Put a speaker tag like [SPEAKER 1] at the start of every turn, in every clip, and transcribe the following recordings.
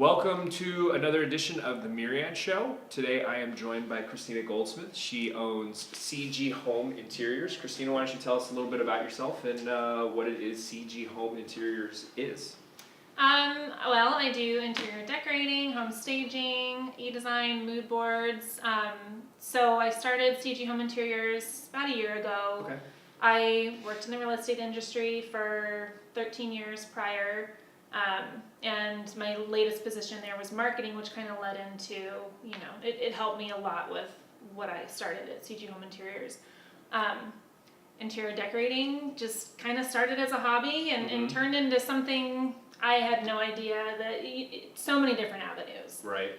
[SPEAKER 1] Welcome to another edition of the Myriad Show. Today I am joined by Christina Goldsmith. She owns CG Home Interiors. Christina, why don't you tell us a little bit about yourself and what it is CG Home Interiors is?
[SPEAKER 2] Well, I do interior decorating, home staging, edesign, mood boards. So I started CG Home Interiors about a year ago.
[SPEAKER 1] Okay.
[SPEAKER 2] I worked in the real estate industry for 13 years prior. And my latest position there was marketing, which kind of led into, it helped me a lot with what I started at CG Home Interiors. Interior decorating just kind of started as a hobby and turned into something I had no idea that so many different avenues.
[SPEAKER 1] Right.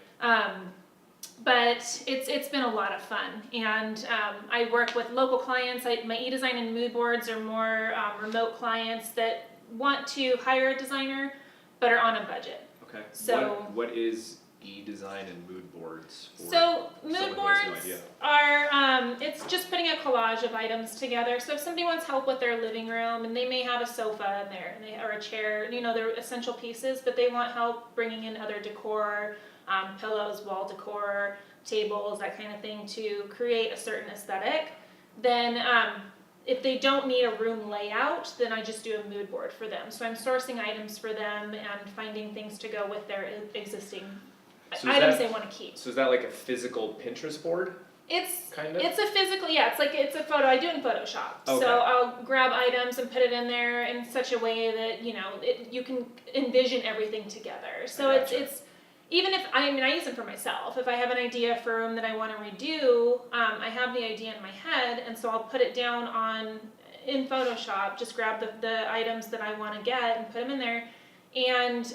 [SPEAKER 2] But it's been a lot of fun, and I work with local clients. My edesign and mood boards are more remote clients that want to hire a designer but are on a budget.
[SPEAKER 1] Okay.
[SPEAKER 2] So
[SPEAKER 1] what is edesign and mood boards for
[SPEAKER 2] so mood
[SPEAKER 1] someone
[SPEAKER 2] boards
[SPEAKER 1] who has no idea?
[SPEAKER 2] are it's just putting a collage of items together. So if somebody wants help with their living room and they may have a sofa in there or a chair, they're essential pieces, but they want help bringing in other decor, pillows, wall decor, tables, that kind of thing to create a certain aesthetic, then if they don't need a room layout, then I just do a mood board for them. So I'm sourcing items for them and finding things to go with their existing items they want to keep.
[SPEAKER 1] So is that like a physical Pinterest board?
[SPEAKER 2] It's
[SPEAKER 1] kind of?
[SPEAKER 2] It's a physical, it's a photo. I do it in Photoshop.
[SPEAKER 1] Okay.
[SPEAKER 2] So I'll grab items and put it in there in such a way that you can envision everything together. So
[SPEAKER 1] Gotcha.
[SPEAKER 2] it's even if I use them for myself. If I have an idea for a room that I want to redo, I have the idea in my head, and so I'll put it down in Photoshop. Just grab the items that I want to get and put them in there. And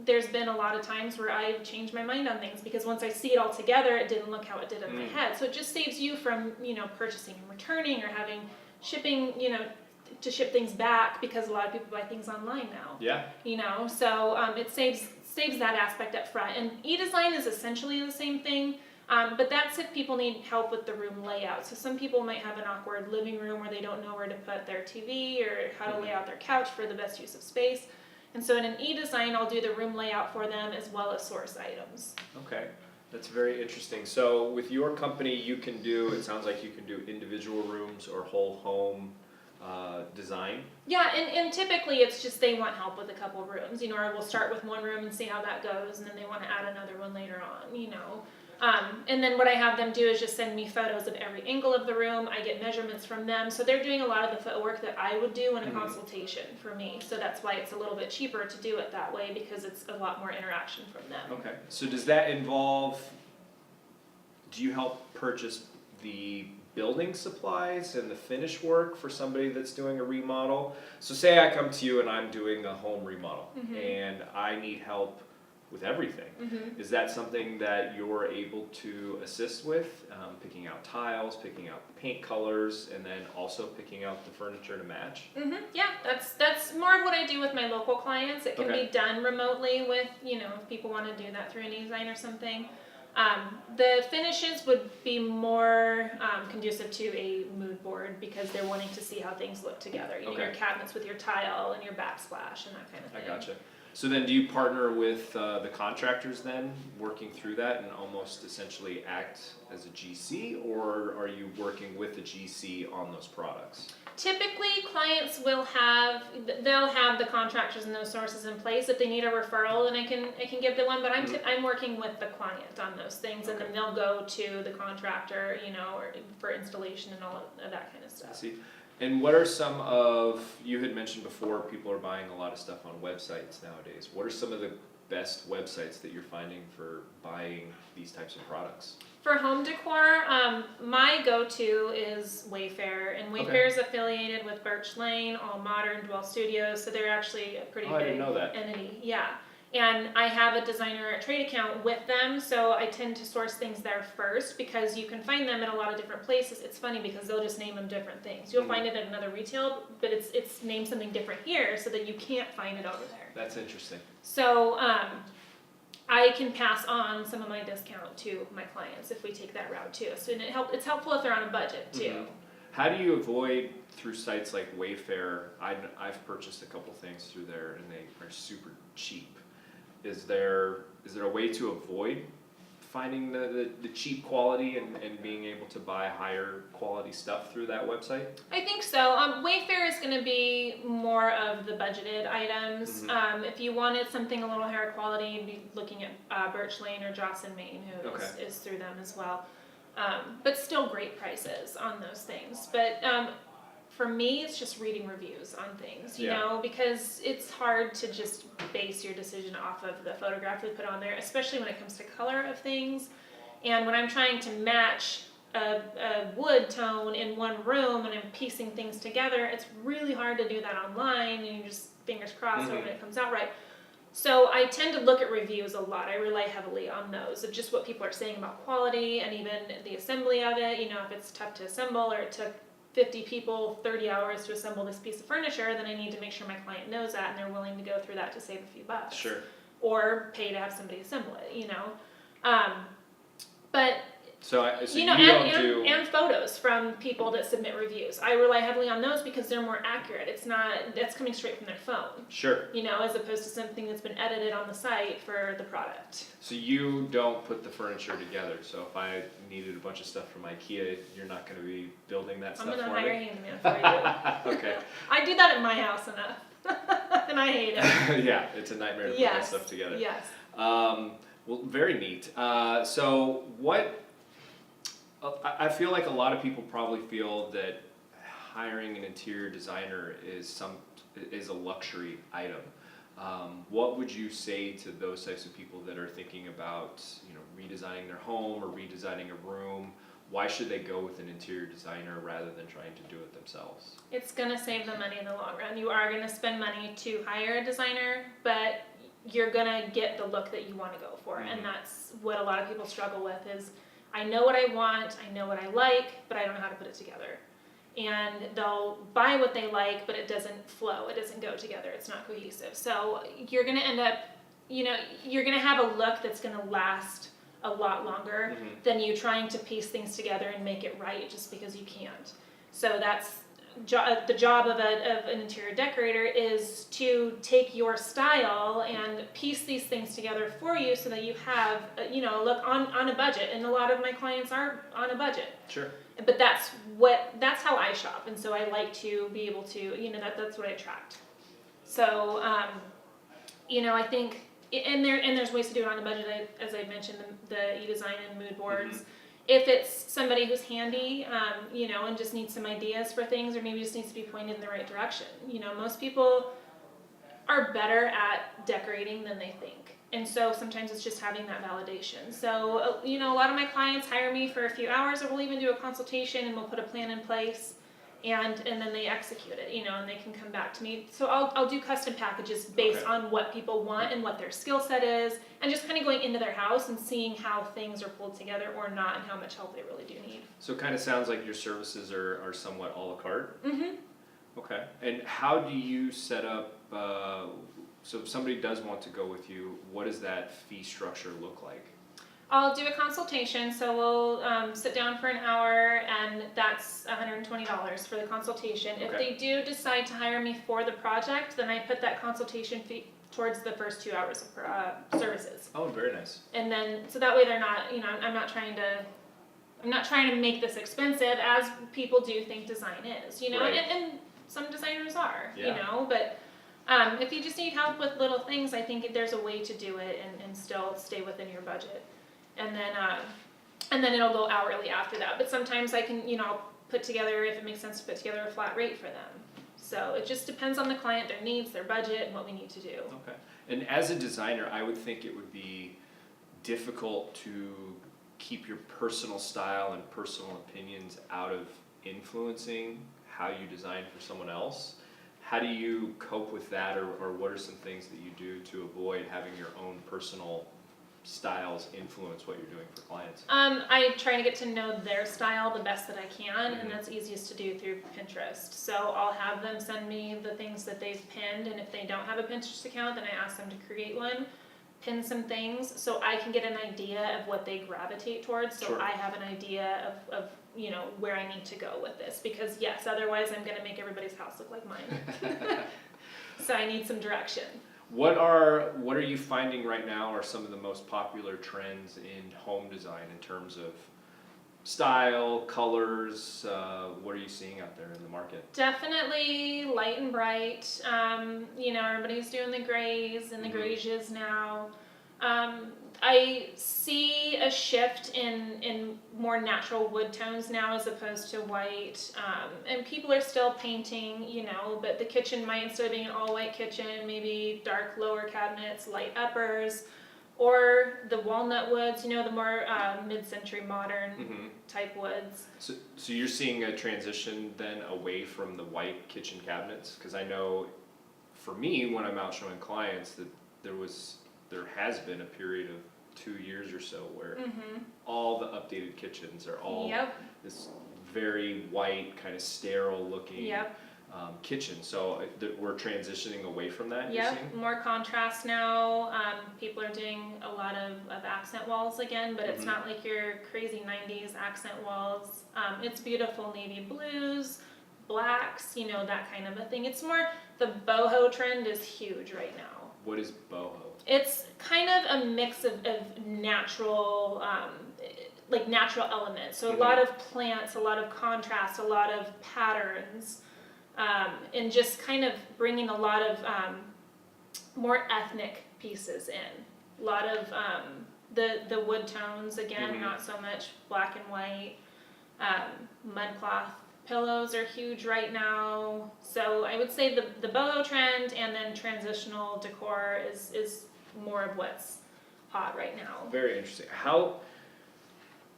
[SPEAKER 2] there's been a lot of times where I've changed my mind on things because once I see it all together, it didn't look how it did in my head. So it just saves you from purchasing and returning or having shipping to ship things back, because a lot of people buy things online now.
[SPEAKER 1] Yeah.
[SPEAKER 2] So it saves that aspect up front. And edesign is essentially the same thing, but that's if people need help with the room layout. So some people might have an awkward living room where they don't know where to put their TV or how to lay out their couch for the best use of space. And so in an edesign, I'll do the room layout for them as well as source items.
[SPEAKER 1] Okay. That's very interesting. So with your company, it sounds like you can do individual rooms or whole home design.
[SPEAKER 2] Yeah, and typically it's just they want help with a couple rooms, or we'll start with one room and see how that goes, and then they want to add another one later on, And then what I have them do is just send me photos of every angle of the room. I get measurements from them, so they're doing a lot of the footwork that I would do in a consultation for me. So that's why it's a little bit cheaper to do it that way, because it's a lot more interaction from them.
[SPEAKER 1] Okay. So does that involve, do you help purchase the building supplies and the finish work for somebody that's doing a remodel? So say I come to you and I'm doing a home remodel and I need help with everything. Is that something that you're able to assist with, picking out tiles, picking out the paint colors, and then also picking out the furniture to match?
[SPEAKER 2] Yeah, that's more of what I do with my local clients. It can be done remotely with, if people want to do that through an edesign or something. The finishes would be more conducive to a mood board because they're wanting to see how things look together. Your cabinets with your tile and your backsplash and that kind of thing.
[SPEAKER 1] I gotcha. So then do you partner with the contractors then, working through that and almost essentially act as a GC, or are you working with the GC on those products?
[SPEAKER 2] Typically, clients they'll have the contractors and those sources in place. If they need a referral, then I can give them one. But I'm working with the client on those things, and then they'll go to the contractor, or for installation and all of that kind of stuff.
[SPEAKER 1] I see. And what are you had mentioned before, people are buying a lot of stuff on websites nowadays. What are some of the best websites that you're finding for buying these types of products?
[SPEAKER 2] For home decor, my go-to is Wayfair, and Wayfair is affiliated with Birch Lane, All Modern, Dwell Studios, so they're actually a pretty big entity. Yeah. And I have a designer trade account with them, so I tend to source things there first because you can find them in a lot of different places. It's funny because they'll just name them different things. You'll find it at another retail, but it's named something different here so that you can't find it over there.
[SPEAKER 1] That's interesting.
[SPEAKER 2] So I can pass on some of my discount to my clients if we take that route too. So it's helpful if they're on a budget too.
[SPEAKER 1] How do you avoid, through sites like Wayfair, I've purchased a couple things through there and they are super cheap. Is there a way to avoid finding the cheap quality and being able to buy higher quality stuff through that website?
[SPEAKER 2] I think so. Wayfair is going to be more of the budgeted items. If you wanted something a little higher quality, you'd be looking at Birch Lane or Johnson Main, who is through them as well. But still great prices on those things. But for me, it's just reading reviews on things, you know, because it's hard to just base your decision off of the photograph they put on there, especially when it comes to color of things. And when I'm trying to match a wood tone in one room and I'm piecing things together, it's really hard to do that online, and you just fingers crossed hope it comes out right. So I tend to look at reviews a lot. I rely heavily on those, of just what people are saying about quality and even the assembly of it. You know, if it's tough to assemble or it took 50 people 30 hours to assemble this piece of furniture, then I need to make sure my client knows that and they're willing to go through that to save a few bucks.
[SPEAKER 1] Sure.
[SPEAKER 2] Or pay to have somebody assemble it, you know. But
[SPEAKER 1] so
[SPEAKER 2] you know,
[SPEAKER 1] you don't do
[SPEAKER 2] and photos from people that submit reviews. I rely heavily on those because they're more accurate. It's not, that's coming straight from their phone.
[SPEAKER 1] Sure.
[SPEAKER 2] You know, as opposed to something that's been edited on the site for the product.
[SPEAKER 1] So you don't put the furniture together. So if I needed a bunch of stuff from IKEA, you're not going to be building that stuff for me?
[SPEAKER 2] I'm going to hire a handyman for you.
[SPEAKER 1] Okay.
[SPEAKER 2] I do that at my house enough. And I hate it.
[SPEAKER 1] Yeah, it's a nightmare to put that stuff together.
[SPEAKER 2] Yes.
[SPEAKER 1] Well, very neat. So what, I feel like a lot of people probably feel that hiring an interior designer is a luxury item. What would you say to those types of people that are thinking about, you know, redesigning their home or redesigning a room? Why should they go with an interior designer rather than trying to do it themselves?
[SPEAKER 2] It's going to save them money in the long run. You are going to spend money to hire a designer, but you're going to get the look that you want to go for. And that's what a lot of people struggle with is, I know what I want, I know what I like, but I don't know how to put it together. And they'll buy what they like, but it doesn't flow, it doesn't go together, it's not cohesive. So you're going to end up, you know, you're going to have a look that's going to last a lot longer than you trying to piece things together and make it right just because you can't. So that's the job of an interior decorator, is to take your style and piece these things together for you so that you have, you know, look on a budget. And a lot of my clients are on a budget.
[SPEAKER 1] Sure.
[SPEAKER 2] But that's how I shop, and so I like to be able to, you know, that's what I attract. So, you know, I think, and there's ways to do it on a budget. As I mentioned, the edesign and mood boards. If it's somebody who's handy, you know, and just needs some ideas for things, or maybe just needs to be pointed in the right direction. You know, most people are better at decorating than they think. And so sometimes it's just having that validation. So, you know, a lot of my clients hire me for a few hours, or we'll even do a consultation and we'll put a plan in place, and then they execute it, you know, and they can come back to me. So I'll do custom packages based on what people want and what their skill set is, and just kind of going into their house and seeing how things are pulled together or not, and how much help they really do need.
[SPEAKER 1] So it kind of sounds like your services are somewhat a la carte? Okay. And how do you set up, so if somebody does want to go with you, what does that fee structure look like?
[SPEAKER 2] I'll do a consultation, so we'll sit down for an hour, and that's $120 for the consultation.
[SPEAKER 1] Okay.
[SPEAKER 2] If they do decide to hire me for the project, then I put that consultation fee towards the first 2 hours of services.
[SPEAKER 1] Oh, very nice.
[SPEAKER 2] And then, so that way they're not, you know, I'm not trying to make this expensive, as people do think design is, you know,
[SPEAKER 1] Right.
[SPEAKER 2] and some designers are,
[SPEAKER 1] Yeah.
[SPEAKER 2] you know, but if you just need help with little things, I think there's a way to do it and still stay within your budget. And then it'll go hourly after that. But sometimes I can, you know, put together, if it makes sense, to put together a flat rate for them. So it just depends on the client, their needs, their budget, and what we need to do.
[SPEAKER 1] Okay. And as a designer, I would think it would be difficult to keep your personal style and personal opinions out of influencing how you design for someone else. How do you cope with that, or what are some things that you do to avoid having your own personal styles influence what you're doing for clients?
[SPEAKER 2] I try to get to know their style the best that I can, and that's easiest to do through Pinterest. So I'll have them send me the things that they've pinned, and if they don't have a Pinterest account, then I ask them to create one, pin some things, so I can get an idea of what they gravitate towards, so
[SPEAKER 1] Sure.
[SPEAKER 2] I have an idea of you know, where I need to go with this, because yes, otherwise I'm going to make everybody's house look like mine. So I need some direction.
[SPEAKER 1] What are you finding right now are some of the most popular trends in home design in terms of style, colors? What are you seeing out there in the market?
[SPEAKER 2] Definitely light and bright. Everybody's doing the grays and the garages now. I see a shift in more natural wood tones now as opposed to white. And people are still painting, but the kitchen might, instead of being an all white kitchen, maybe dark lower cabinets, light uppers, or the walnut woods, the more mid-century modern type woods.
[SPEAKER 1] So you're seeing a transition then away from the white kitchen cabinets? Because I know for me, when I'm out showing clients, that there has been a period of 2 years or so where all the updated kitchens are all this very white, kind of sterile looking kitchen. So we're transitioning away from that, you're saying?
[SPEAKER 2] More contrast now. People are doing a lot of accent walls again, but it's not like your crazy 90s accent walls. It's beautiful navy blues, blacks, that kind of a thing. It's more, the boho trend is huge right now.
[SPEAKER 1] What is boho?
[SPEAKER 2] It's kind of a mix of natural, natural elements. So a lot of plants, a lot of contrast, a lot of patterns, and just kind of bringing a lot of more ethnic pieces in. A lot of the wood tones, again, not so much black and white. Mud cloth pillows are huge right now. So I would say the boho trend and then transitional decor is more of what's hot right now.
[SPEAKER 1] Very interesting.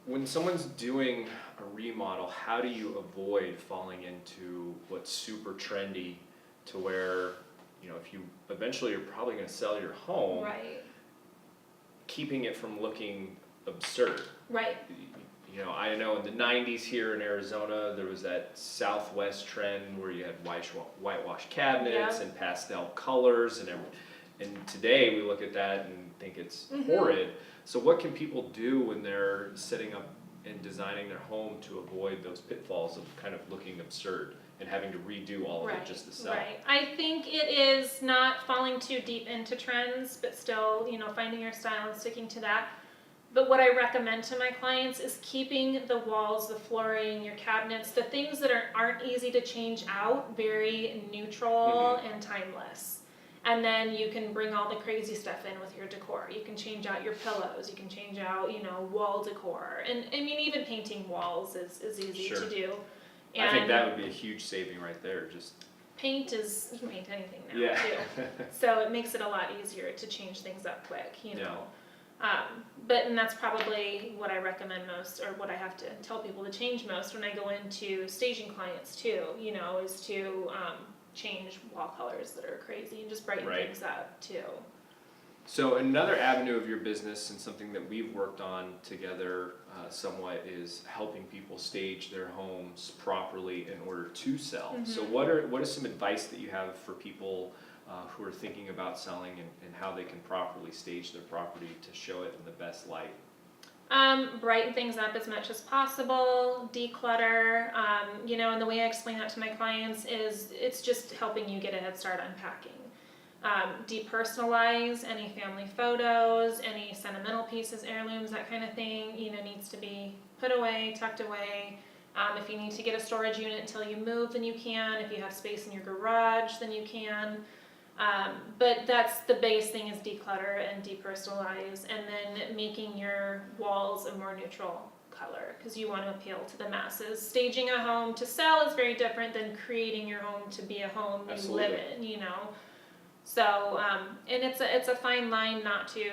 [SPEAKER 1] When someone's doing a remodel, how do you avoid falling into what's super trendy to where, if you eventually you're probably going to sell your home,
[SPEAKER 2] Right.
[SPEAKER 1] keeping it from looking absurd?
[SPEAKER 2] Right.
[SPEAKER 1] I know in the 90s here in Arizona, there was that Southwest trend where you had whitewashed cabinets and pastel colors and everything. And today we look at that and think it's horrid. So what can people do when they're setting up and designing their home to avoid those pitfalls of kind of looking absurd and having to redo all of it just to sell?
[SPEAKER 2] Right. I think it is not falling too deep into trends, but still, finding your style and sticking to that. But what I recommend to my clients is keeping the walls, the flooring, your cabinets, the things that aren't easy to change out, very neutral and timeless. And then you can bring all the crazy stuff in with your decor. You can change out your pillows. You can change out, wall decor. And I mean, even painting walls is easy to do. And
[SPEAKER 1] I think that would be a huge saving right there. Just
[SPEAKER 2] you can paint anything now too. So it makes it a lot easier to change things up quick, and that's probably what I recommend most, or what I have to tell people to change most when I go into staging clients too, is to change wall colors that are crazy and just brighten things up too.
[SPEAKER 1] So another avenue of your business and something that we've worked on together somewhat is helping people stage their homes properly in order to sell. So what is some advice that you have for people who are thinking about selling and how they can properly stage their property to show it in the best light?
[SPEAKER 2] Brighten things up as much as possible, declutter, and the way I explain that to my clients is it's just helping you get a head start unpacking. Depersonalize any family photos, any sentimental pieces, heirlooms, that kind of thing, needs to be put away, tucked away. If you need to get a storage unit until you move, then you can. If you have space in your garage, then you can. But that's the base thing, is declutter and depersonalize, and then making your walls a more neutral color, because you want to appeal to the masses. Staging a home to sell is very different than creating your home to be a home you live in, So, and it's a fine line not to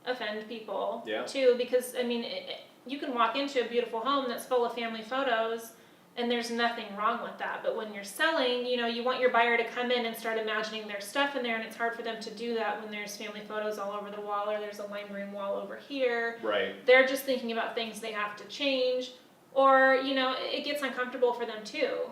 [SPEAKER 2] offend people too, because you can walk into a beautiful home that's full of family photos and there's nothing wrong with that. But when you're selling, you want your buyer to come in and start imagining their stuff in there, and it's hard for them to do that when there's family photos all over the wall, or there's a lime green wall over here.
[SPEAKER 1] Right.
[SPEAKER 2] They're just thinking about things they have to change, or, it gets uncomfortable for them too.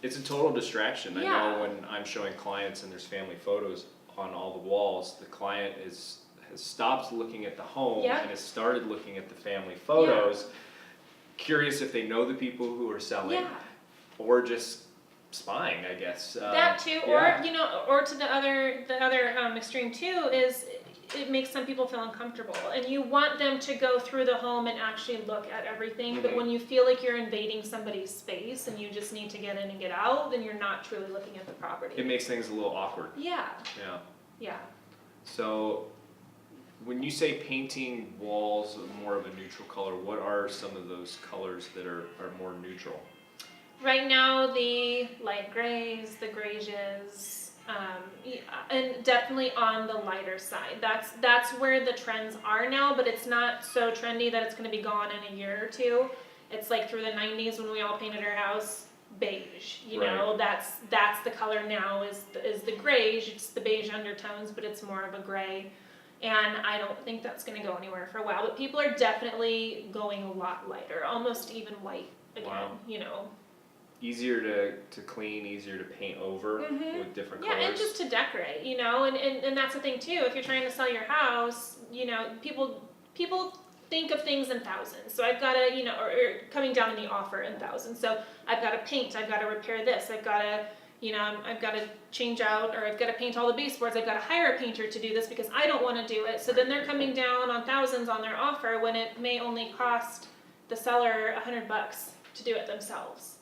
[SPEAKER 1] It's a total distraction. I know when I'm showing clients and there's family photos on all the walls, the client has stopped looking at the home and has started looking at the family photos, curious if they know the people who are selling, or just spying, I guess.
[SPEAKER 2] That too,
[SPEAKER 1] yeah.
[SPEAKER 2] or you know, or to the other extreme too is it makes some people feel uncomfortable, and you want them to go through the home and actually look at everything. But when you feel like you're invading somebody's space and you just need to get in and get out, then you're not truly looking at the property.
[SPEAKER 1] It makes things a little awkward.
[SPEAKER 2] Yeah.
[SPEAKER 1] Yeah.
[SPEAKER 2] Yeah.
[SPEAKER 1] So, when you say painting walls more of a neutral color, what are some of those colors that are more neutral?
[SPEAKER 2] Right now, the light grays, the grays, and definitely on the lighter side. That's where the trends are now, but it's not so trendy that it's going to be gone in a year or two. It's like through the 90s when we all painted our house beige. You know, that's the color now is the grays. It's the beige undertones, but it's more of a gray. And I don't think that's going to go anywhere for a while. But people are definitely going a lot lighter, almost even white again.
[SPEAKER 1] Wow.
[SPEAKER 2] You know.
[SPEAKER 1] Easier to clean, easier to paint over with different colors.
[SPEAKER 2] Yeah, and just to decorate, you know, and that's the thing too. If you're trying to sell your house, you know, people think of things in thousands. So I've got to, you know, or coming down in the offer in thousands. So I've got to paint, I've got to repair this, I've got to, you know, I've got to change out, or I've got to paint all the baseboards, I've got to hire a painter to do this because I don't want to do it. So then they're coming down on thousands on their offer when it may only cost the seller $100 to do it themselves.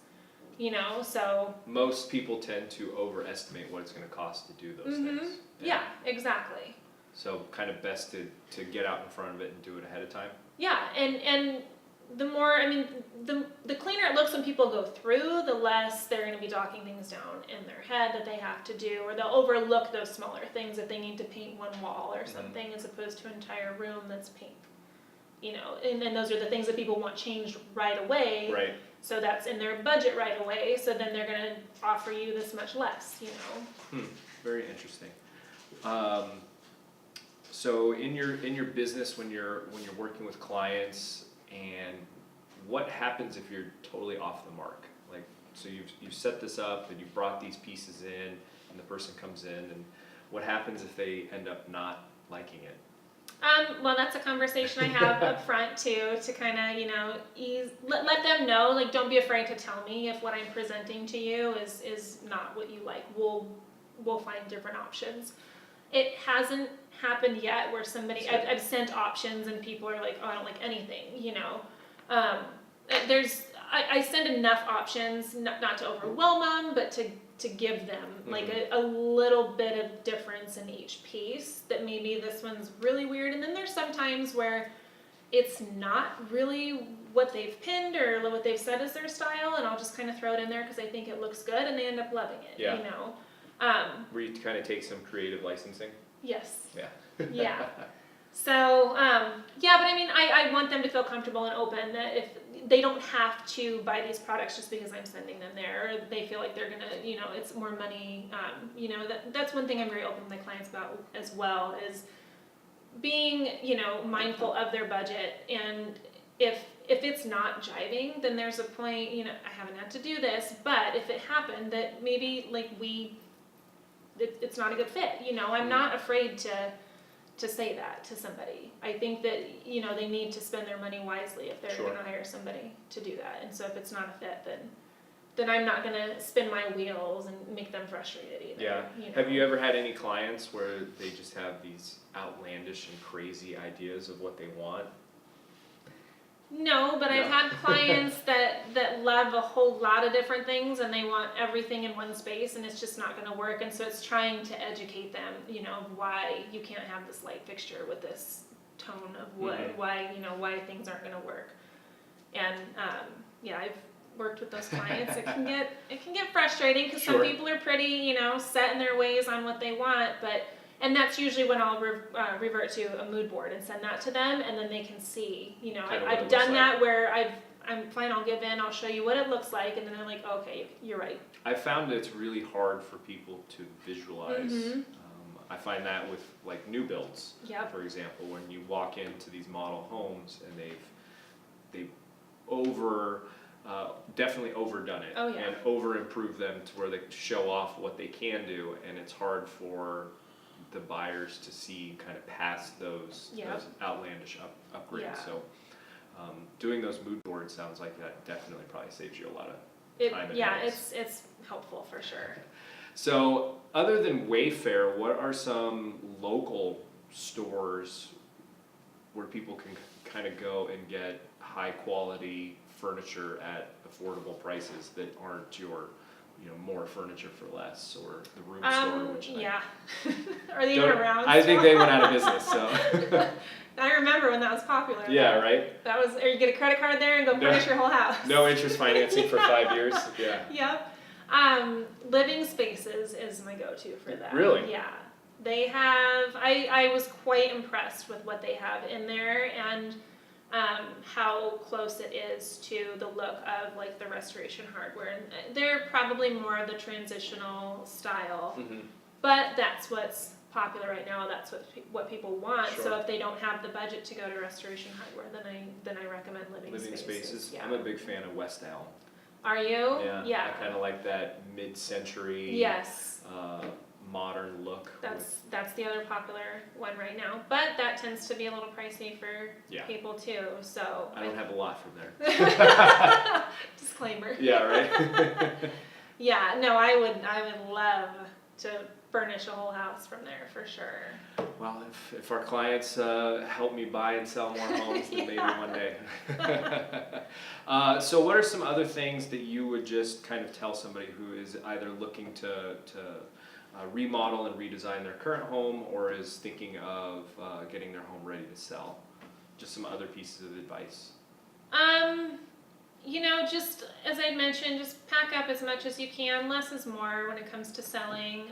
[SPEAKER 2] You know, so
[SPEAKER 1] most people tend to overestimate what it's going to cost to do those things.
[SPEAKER 2] Yeah, exactly.
[SPEAKER 1] So kind of best to get out in front of it and do it ahead of time.
[SPEAKER 2] Yeah, and the more, I mean, the cleaner it looks when people go through, the less they're going to be docking things down in their head that they have to do, or they'll overlook those smaller things if they need to paint one wall or something as opposed to an entire room that's pink. You know, and those are the things that people want changed right away.
[SPEAKER 1] Right.
[SPEAKER 2] So that's in their budget right away. So then they're going to offer you this much less. You know.
[SPEAKER 1] Very interesting. So in your business, when you're working with clients, and what happens if you're totally off the mark? Like, so you've set this up and you brought these pieces in, and the person comes in, and what happens if they end up not liking it?
[SPEAKER 2] Well, that's a conversation I have up front too, to kind of, you know, let them know, like, don't be afraid to tell me if what I'm presenting to you is not what you like. We'll find different options. It hasn't happened yet where somebody, I've sent options and people are like, oh, I don't like anything, you know. I send enough options, not to overwhelm them, but to give them like a little bit of difference in each piece, that maybe this one's really weird. And then there's some times where it's not really what they've pinned or what they've said is their style, and I'll just kind of throw it in there because I think it looks good, and they end up loving it, you know.
[SPEAKER 1] Where you kind of take some creative licensing?
[SPEAKER 2] Yes.
[SPEAKER 1] Yeah.
[SPEAKER 2] Yeah. So, yeah, but I mean, I want them to feel comfortable and open, that if they don't have to buy these products just because I'm sending them there, or they feel like they're going to, you know, it's more money. You know, that's one thing I'm very open with my clients about as well, is being, you know, mindful of their budget. And if it's not jiving, then there's a point, you know, I haven't had to do this, but if it happened that maybe like it's not a good fit, you know, I'm not afraid to say that to somebody. I think that, you know, they need to spend their money wisely if they're going to hire somebody to do that. And so if it's not a fit, then I'm not going to spin my wheels and make them frustrated either.
[SPEAKER 1] Yeah.
[SPEAKER 2] You know?
[SPEAKER 1] Have you ever had any clients where they just have these outlandish and crazy ideas of what they want?
[SPEAKER 2] No, but I've had clients that love a whole lot of different things, and they want everything in one space, and it's just not going to work. And so it's trying to educate them, you know, why you can't have this light fixture with this tone of wood, why things aren't going to work. And yeah, I've worked with those clients. It can get frustrating because some people are pretty, you know, set in their ways on what they want, and that's usually when I'll revert to a mood board and send that to them, and then they can see, you know, I've done that where I'm fine, I'll give in, I'll show you what it looks like, and then they're like, okay, you're right.
[SPEAKER 1] I found it's really hard for people to visualize. I find that with like new builds, for example, when you walk into these model homes and they've definitely overdone it and over improved them to where they show off what they can do, and it's hard for the buyers to see kind of past those outlandish upgrades. So doing those mood boards sounds like that definitely probably saves you a lot time
[SPEAKER 2] Yeah,
[SPEAKER 1] advance.
[SPEAKER 2] it's helpful for sure.
[SPEAKER 1] So, other than Wayfair, what are some local stores where people can kind of go and get high quality furniture at affordable prices that aren't your, more furniture for less, or the room store, which
[SPEAKER 2] Yeah. Are they even around?
[SPEAKER 1] I think
[SPEAKER 2] still?
[SPEAKER 1] they went out of business, so.
[SPEAKER 2] I remember when that was popular.
[SPEAKER 1] Yeah, right?
[SPEAKER 2] That was, or you get a credit card there and go furnish your whole house.
[SPEAKER 1] No interest financing for 5 years, yeah.
[SPEAKER 2] Yep. Living Spaces is my go-to for that.
[SPEAKER 1] Really?
[SPEAKER 2] Yeah. They have, I was quite impressed with what they have in there and how close it is to the look of like the Restoration Hardware. And they're probably more of the transitional style,
[SPEAKER 1] Mm-hmm.
[SPEAKER 2] but that's what's popular right now. That's what people want.
[SPEAKER 1] Sure.
[SPEAKER 2] So if they don't have the budget to go to Restoration Hardware, then I recommend Living
[SPEAKER 1] Spaces.
[SPEAKER 2] Yeah.
[SPEAKER 1] I'm a big fan of West Elm.
[SPEAKER 2] Are you?
[SPEAKER 1] Yeah. I kind of like that mid-century,
[SPEAKER 2] Yes.
[SPEAKER 1] modern look.
[SPEAKER 2] That's the other popular one right now, but that tends to be a little pricey for
[SPEAKER 1] Yeah.
[SPEAKER 2] people too. So
[SPEAKER 1] I don't have a lot from there.
[SPEAKER 2] disclaimer.
[SPEAKER 1] Yeah, right.
[SPEAKER 2] Yeah, no, I would love to furnish a whole house from there for sure.
[SPEAKER 1] Well, if our clients help me buy and sell more homes, then maybe one day. So what are some other things that you would just kind of tell somebody who is either looking to remodel and redesign their current home, or is thinking of getting their home ready to sell? Just some other pieces of advice.
[SPEAKER 2] Just as I mentioned, just pack up as much as you can. Less is more when it comes to selling.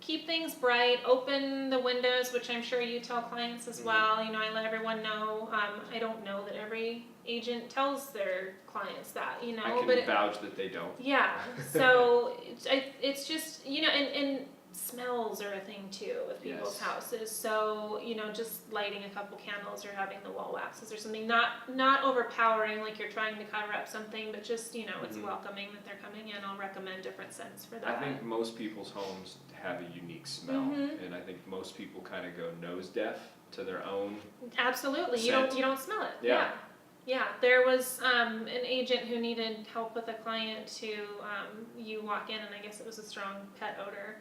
[SPEAKER 2] Keep things bright. Open the windows, which I'm sure you tell clients as well. I let everyone know. I don't know that every agent tells their clients that.
[SPEAKER 1] I can vouch that they don't.
[SPEAKER 2] Yeah. So it's just and smells are a thing too with people's
[SPEAKER 1] Yes.
[SPEAKER 2] houses. So just lighting a couple candles or having the wall waxes or something, not overpowering like you're trying to cover up something, but just it's welcoming that they're coming in. I'll recommend different scents for that.
[SPEAKER 1] I think most people's homes have a unique smell, and I think most people kind of go nose deaf to their own.
[SPEAKER 2] Absolutely.
[SPEAKER 1] Scent.
[SPEAKER 2] You don't smell it.
[SPEAKER 1] Yeah.
[SPEAKER 2] Yeah, there was an agent who needed help with a client who you walk in and I guess it was a strong pet odor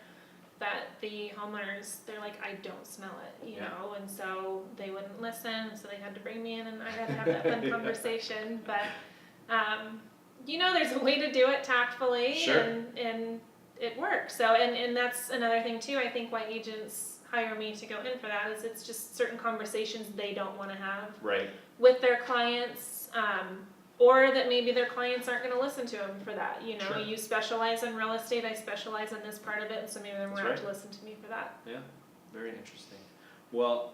[SPEAKER 2] that the homeowners, they're like, I don't smell it, you know, and so they wouldn't listen, so they had to bring me in and I had to have that fun conversation, but there's a way to do it tactfully.
[SPEAKER 1] Sure.
[SPEAKER 2] and it works. So and that's another thing too, I think why agents hire me to go in for that is it's just certain conversations they don't want to have
[SPEAKER 1] Right.
[SPEAKER 2] with their clients, or that maybe their clients aren't going to listen to them for that.
[SPEAKER 1] Sure.
[SPEAKER 2] You specialize in real estate, I specialize in this part of it, and so maybe they're more
[SPEAKER 1] That's
[SPEAKER 2] apt
[SPEAKER 1] right.
[SPEAKER 2] to listen to me for that.
[SPEAKER 1] Yeah, very interesting. Well,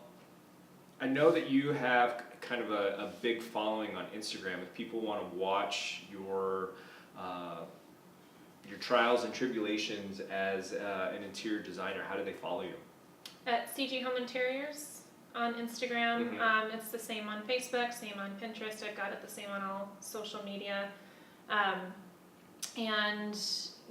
[SPEAKER 1] I know that you have kind of a big following on Instagram. If people want to watch your trials and tribulations as an interior designer, how do they follow you?
[SPEAKER 2] At CG Home Interiors on Instagram. It's the same on Facebook, same on Pinterest. I've got it the same on all social media. And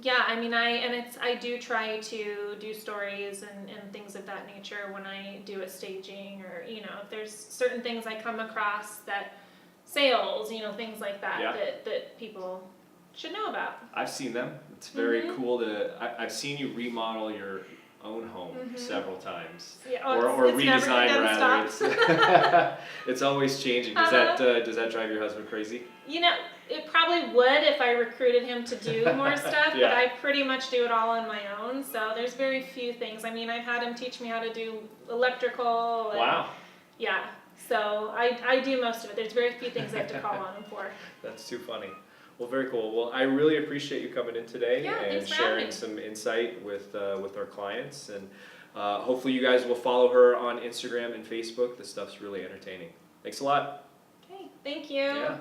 [SPEAKER 2] yeah, I do try to do stories and things of that nature when I do a staging, or if there's certain things I come across that sales, things like that,
[SPEAKER 1] Yeah.
[SPEAKER 2] that people should know about.
[SPEAKER 1] I've seen them. It's very cool I've seen you remodel your own home several times,
[SPEAKER 2] Yeah,
[SPEAKER 1] or
[SPEAKER 2] it's never
[SPEAKER 1] redesign
[SPEAKER 2] gonna
[SPEAKER 1] rather.
[SPEAKER 2] stop.
[SPEAKER 1] It's always changing. Does that drive your husband crazy?
[SPEAKER 2] It probably would if I recruited him to do more stuff,
[SPEAKER 1] Yeah.
[SPEAKER 2] but I pretty much do it all on my own, so there's very few things. I've had him teach me how to do electrical. And,
[SPEAKER 1] Wow,
[SPEAKER 2] yeah, so I do most of it. There's very few things I have to call on him for.
[SPEAKER 1] that's too funny. Well, very cool. Well, I really appreciate you coming in today
[SPEAKER 2] Yeah,
[SPEAKER 1] and
[SPEAKER 2] thanks for having
[SPEAKER 1] sharing
[SPEAKER 2] me.
[SPEAKER 1] some insight with our clients. And hopefully you guys will follow her on Instagram and Facebook. This stuff's really entertaining. Thanks a lot.
[SPEAKER 2] Okay, thank you.
[SPEAKER 1] Yeah.